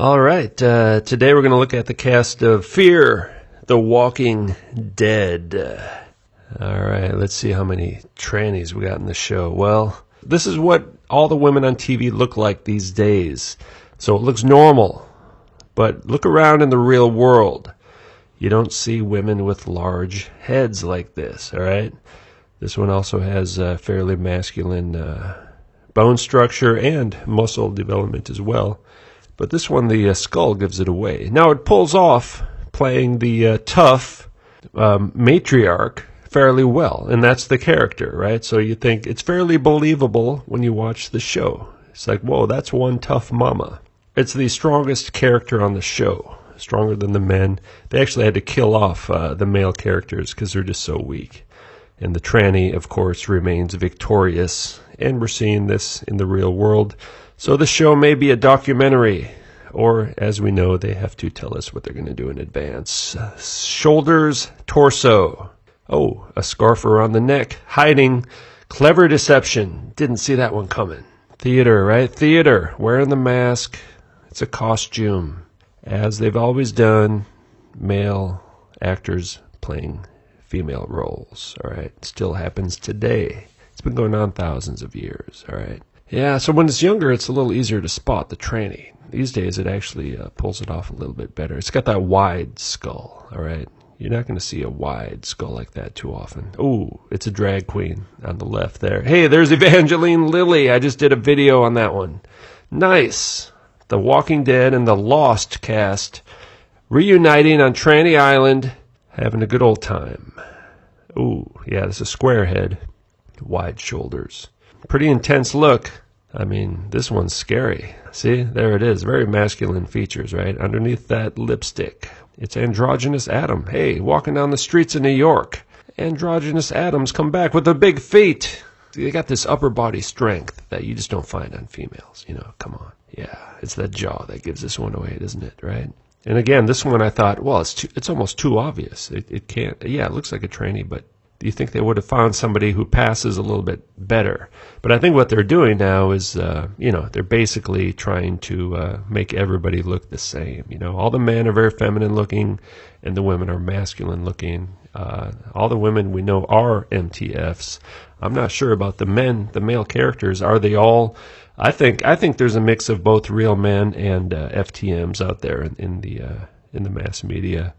All right, today we're going to look at the cast of Fear the Walking Dead. All right, let's see how many trannies we got in the show. Well, this is what all the women on TV look like these days. So it looks normal, but look around in the real world. You don't see women with large heads like this, all right? This one also has fairly masculine bone structure and muscle development as well. But this one, the skull gives it away. Now it pulls off playing the tough matriarch fairly well, and that's the character, right? So you think it's fairly believable when you watch the show. It's like, whoa, that's one tough mama. It's the strongest character on the show, stronger than the men. They actually had to kill off the male characters because they're just so weak. And the tranny, of course, remains victorious, and we're seeing this in the real world. So the show may be a documentary, or as we know, they have to tell us what they're going to do in advance. Shoulders, torso. Oh, a scarf around the neck, hiding. Clever deception. Didn't see that one coming. Theater, right? Theater. Wearing the mask. It's a costume. As they've always done, male actors playing female roles, all right? Still happens today. It's been going on thousands of years, all right? Yeah, so when it's younger, it's a little easier to spot the tranny. These days, it actually pulls it off a little bit better. It's got that wide skull, all right? You're not going to see a wide skull like that too often. Ooh, it's a drag queen on the left there. Hey, there's Evangeline Lilly. I just did a video on that one. Nice. The Walking Dead and the Lost cast reuniting on Tranny Island, having a good old time. Ooh, yeah, this is a square head, wide shoulders. Pretty intense look. I mean, this one's scary. See, there it is. Very masculine features, right? Underneath that lipstick. It's Androgynous Adam. Hey, walking down the streets of New York. Androgynous Adams come back with the big feet. They got this upper body strength that you just don't find on females. You know, come on. Yeah, it's that jaw that gives this one away, doesn't it, right? And again, this one I thought, well, it's almost too obvious. It can't, yeah, it looks like a tranny, but do you think they would have found somebody who passes a little bit better? But I think what they're doing now is, they're basically trying to make everybody look the same. You know, all the men are very feminine looking, and the women are masculine looking. All the women we know are MTFs. I'm not sure about the men, the male characters. Are they all? I think there's a mix of both real men and FTMs out there in the mass media.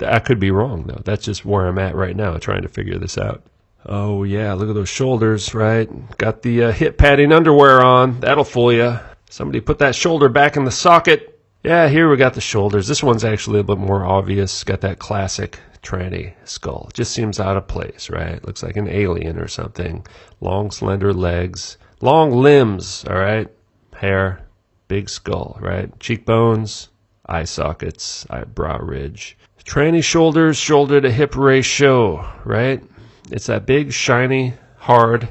I could be wrong, though. That's just where I'm at right now, trying to figure this out. Oh, yeah, look at those shoulders, right? Got the hip padding underwear on. That'll fool you. Somebody put that shoulder back in the socket. Yeah, here we got the shoulders. This one's actually a bit more obvious. Got that classic tranny skull. Just seems out of place, right? Looks like an alien or something. Long, slender legs. Long limbs, all right? Hair. Big skull, right? Cheekbones. Eye sockets. Eyebrow ridge. Tranny shoulders, shoulder to hip ratio, right? It's that big, shiny, hard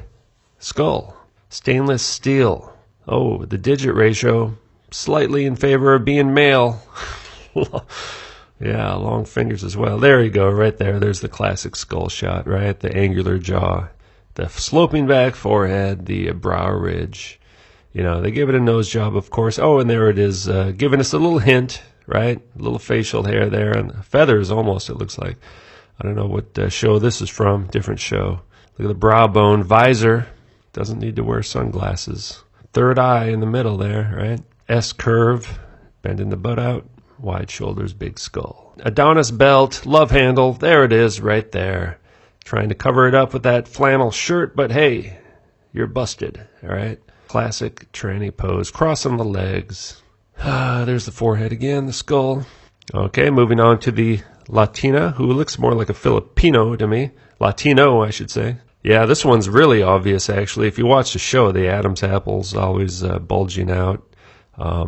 skull. Stainless steel. Oh, the digit ratio, slightly in favor of being male. Yeah, long fingers as well. There you go, right there. There's the classic skull shot, right? The angular jaw, the sloping back forehead, the brow ridge. You know, they give it a nose job, of course. Oh, and there it is, giving us a little hint. Right? A little facial hair there, and feathers almost, it looks like. I don't know what show this is from. Different show. Look at the brow bone. Visor. Doesn't need to wear sunglasses. Third eye in the middle there, right? S-curve. Bending the butt out. Wide shoulders, big skull. Adonis belt. Love handle. There it is, right there. Trying to cover it up with that flannel shirt, but hey, you're busted, all right? Classic tranny pose. Crossing the legs. There's the forehead again, the skull. Okay, moving on to the Latina, who looks more like a Filipino to me. Latino, I should say. Yeah, this one's really obvious, actually. If you watch the show, the Adam's apple's always bulging out.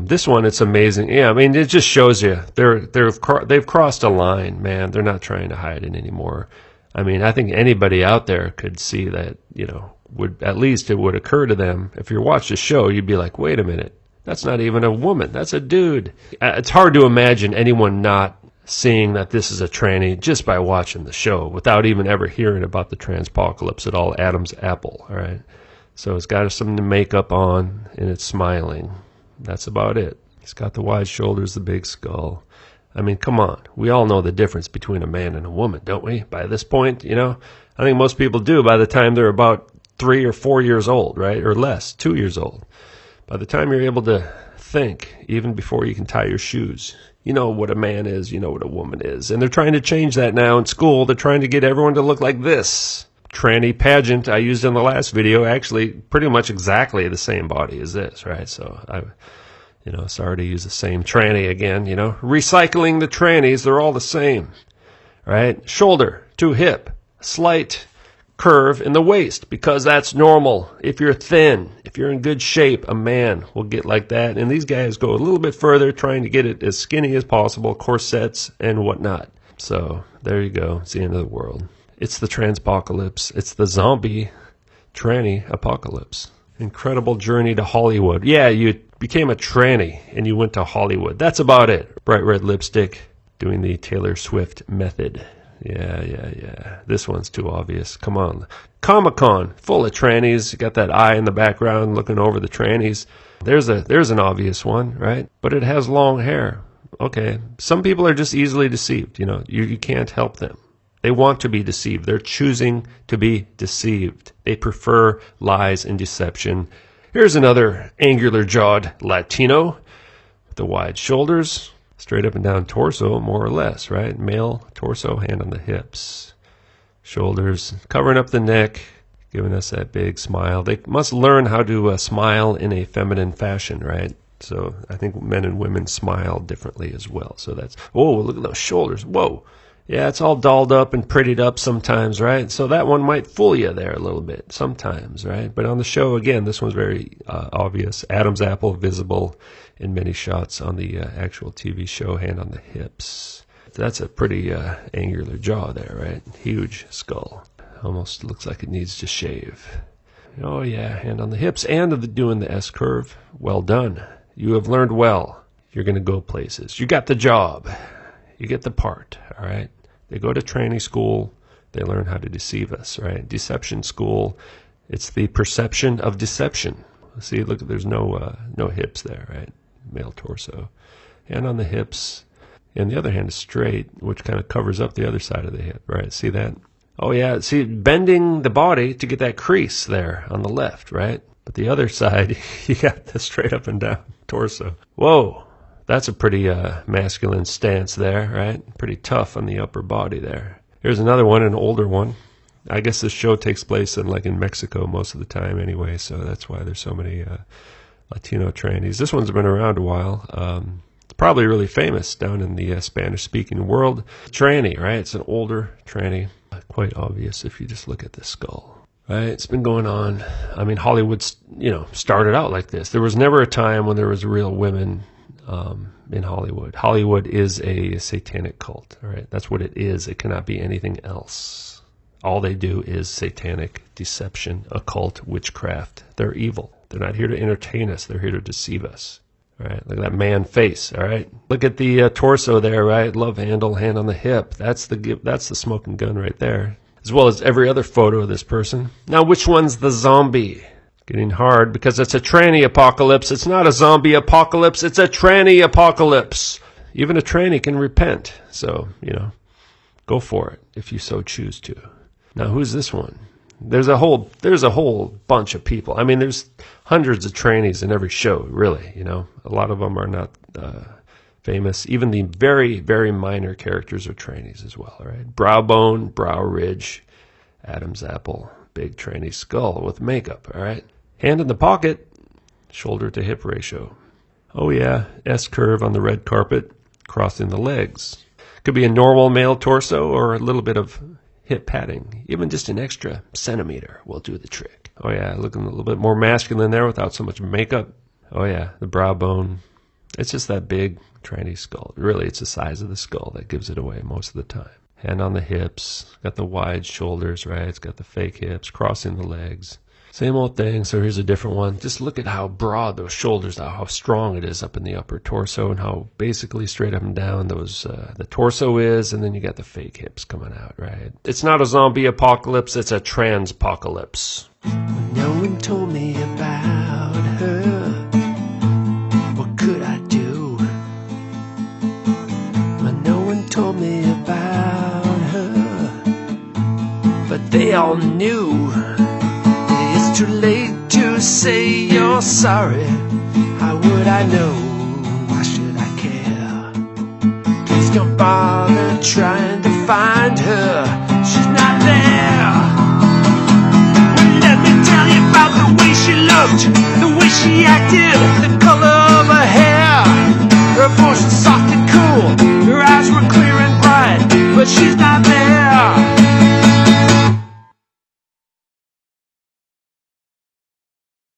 This one, it's amazing. Yeah, I mean, it just shows you they've crossed a line, man. They're not trying to hide it anymore. I mean, I think anybody out there could see that, at least it would occur to them. If you watch the show, you'd be like, wait a minute. That's not even a woman. That's a dude. It's hard to imagine anyone not seeing that this is a tranny just by watching the show without even ever hearing about the transpocalypse at all. Adam's apple, all right? So it's got some makeup on, and it's smiling. That's about it. He's got the wide shoulders, the big skull. I mean, come on. We all know the difference between a man and a woman, don't we? By this point, you know? I think most people do by the time they're about 3 or 4 years old, right? Or less, 2 years old. By the time you're able to think, even before you can tie your shoes, you know what a man is, you know what a woman is. And they're trying to change that now in school. They're trying to get everyone to look like this. Tranny pageant I used in the last video, actually pretty much exactly the same body as this, right? So sorry to use the same tranny again, recycling the trannies, they're all the same, right? Shoulder to hip, slight curve in the waist, because that's normal. If you're thin, if you're in good shape, a man will get like that. And these guys go a little bit further, trying to get it as skinny as possible, corsets and whatnot. So there you go. It's the end of the world. It's the transpocalypse. It's the zombie tranny apocalypse. Incredible journey to Hollywood. Yeah, you became a tranny and you went to Hollywood. That's about it. Bright red lipstick, doing the Taylor Swift method. Yeah. This one's too obvious. Come on. Comic-Con, full of trannies. You got that eye in the background looking over the trannies. There's an obvious one, right? But it has long hair. Okay. Some people are just easily deceived. You can't help them. They want to be deceived. They're choosing to be deceived. They prefer lies and deception. Here's another angular-jawed Latino with the wide shoulders, straight up and down torso, more or less, right? Male torso, hand on the hips. Shoulders, covering up the neck, giving us that big smile. They must learn how to smile in a feminine fashion, right? So I think men and women smile differently as well. So look at those shoulders. Whoa. Yeah, it's all dolled up and prettied up sometimes, right? So that one might fool you there a little bit sometimes, right? But on the show, again, this one's very obvious. Adam's apple visible in many shots on the actual TV show, hand on the hips. That's a pretty angular jaw there, right? Huge skull. Almost looks like it needs to shave. Oh, yeah, hand on the hips and doing the S-curve. Well done. You have learned well. You're going to go places. You got the job. You get the part, all right? They go to training school. They learn how to deceive us, right? Deception school. It's the perception of deception. See, look, there's no hips there, right? Male torso. Hand on the hips. And the other hand is straight, which kind of covers up the other side of the hip, right? See that? Oh, yeah. See, bending the body to get that crease there on the left, right? But the other side, you got the straight up and down torso. Whoa. That's a pretty masculine stance there, right? Pretty tough on the upper body there. Here's another one, an older one. I guess this show takes place in Mexico most of the time anyway, so that's why there's so many Latino trannies. This one's been around a while. It's probably really famous down in the Spanish-speaking world. Tranny, right? It's an older tranny. Quite obvious if you just look at the skull. Right, it's been going on. I mean, Hollywood, started out like this. There was never a time when there was real women in Hollywood. Hollywood is a satanic cult, all right? That's what it is. It cannot be anything else. All they do is satanic deception, occult, witchcraft. They're evil. They're not here to entertain us. They're here to deceive us. All right, look at that man face, all right? Look at the torso there, right? Love handle, hand on the hip. That's the smoking gun right there, as well as every other photo of this person. Now, which one's the zombie? Getting hard because it's a tranny apocalypse. It's not a zombie apocalypse. It's a tranny apocalypse. Even a tranny can repent. So, go for it if you so choose to. Now, who's this one? There's a whole bunch of people. I mean, there's hundreds of trannies in every show, really. A lot of them are not famous. Even the very, very minor characters are trannies as well, all right? Brow bone, brow ridge, Adam's apple, big tranny skull with makeup, all right? Hand in the pocket, shoulder to hip ratio. Oh yeah, S-curve on the red carpet, crossing the legs. Could be a normal male torso or a little bit of hip padding. Even just an extra centimeter will do the trick. Oh yeah, looking a little bit more masculine there without so much makeup. Oh yeah, the brow bone. It's just that big tranny skull. Really, it's the size of the skull that gives it away most of the time. Hand on the hips, got the wide shoulders, right? It's got the fake hips, crossing the legs. Same old thing. So here's a different one. Just look at how broad those shoulders are, how strong it is up in the upper torso, and how basically straight up and down the torso is, and then you got the fake hips coming out, right? It's not a zombie apocalypse, it's a transpocalypse. No one told me about her. What could I do? all knew. It's too late to say you're sorry. How would I know? Why should I care? Please don't bother trying to find her. She's not there. Well, let me tell you about the way she looked, the way she acted, the color of her hair. Her voice was soft and cool, her eyes were clear and bright, but she's not